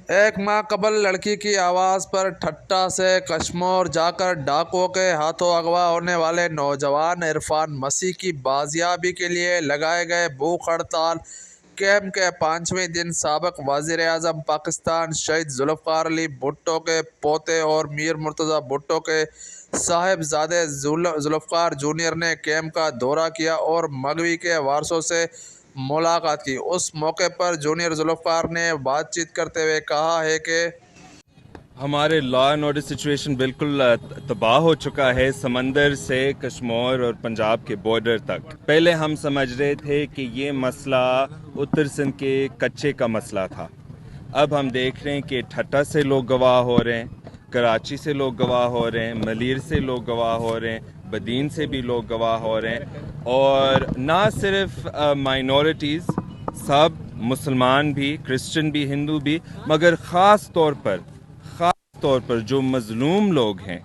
ایک ماہ قبل لڑکی کی آواز پر ٹھٹہ سے کشمور جا کر ڈاکوؤں کے ہاتھوں اغوا ہونے والے نوجوان عرفان مسیح کی بازیابی کے لیے لگائے گئے بھوک ہڑتال کیمپ کے 5ویں دن سابق وزیر اعظم پاکستان شہید ذوالفقار علی بھٹو کے پوتے اور میر مرتضیٰ بھٹو کے صاحبزادے ذوالفقار جونیئر نے کیمپ کا دورہ کیا اور مغوی کے وارثوں سے ملاقات کی۔ اس موقع پر جونیئر ذوالفقار نے بات چیت کرتے ہوئے کہا ہے کہ ہمارے لا اینڈ آرڈر سچویشن بالکل تباہ ہو چکا ہے، سمندر سے کشمیر اور پنجاب کے بارڈر تک۔ پہلے ہم سمجھ رہے تھے کہ یہ مسئلہ اتر سندھ کے کچے کا مسئلہ تھا، اب ہم دیکھ رہے ہیں کہ ٹھٹہ سے لوگ گواہ ہو رہے ہیں، کراچی سے لوگ گواہ ہو رہے ہیں، ملیر سے لوگ گواہ ہو رہے ہیں، بدین سے بھی لوگ گواہ ہو رہے ہیں، اور نہ صرف مائنورٹیز، سب مسلمان بھی، کرسچن بھی، ہندو بھی، مگر خاص طور پر جو مظلوم لوگ ہیں،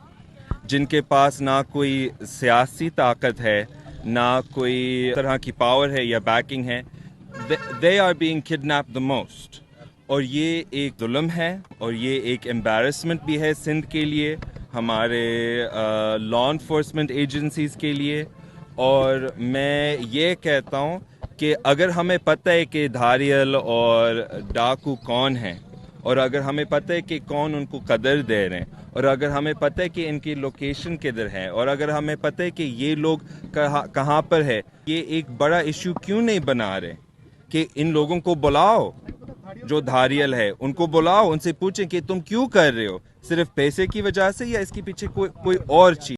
جن کے پاس نہ کوئی سیاسی طاقت ہے، نہ کوئی طرح کی پاور ہے یا بیکنگ ہے، they are being kidnapped the most۔ اور یہ ایک ظلم ہے اور یہ ایک embarrassment بھی ہے سندھ کے لیے، ہمارے لا انفورسمنٹ ایجنسیز کے لیے۔ اور میں یہ کہتا ہوں کہ اگر ہمیں پتہ ہے کہ دھاریل اور ڈاکو کون ہیں، اور اگر ہمیں پتہ ہے کہ کون ان کو قدر دے رہے ہیں، اور اگر ہمیں پتہ ہے کہ ان کی لوکیشن کدھر ہے، اور اگر ہمیں پتہ ہے کہ یہ لوگ کہاں پر ہے، یہ ایک بڑا ایشو کیوں نہیں بنا رہے کہ ان لوگوں کو بلاؤ، جو دھاریل ہے ان کو بلاؤ، ان سے پوچھیں کہ تم کیوں کر رہے ہو، صرف پیسے کی وجہ سے یا اس کے پیچھے کوئی اور چیز؟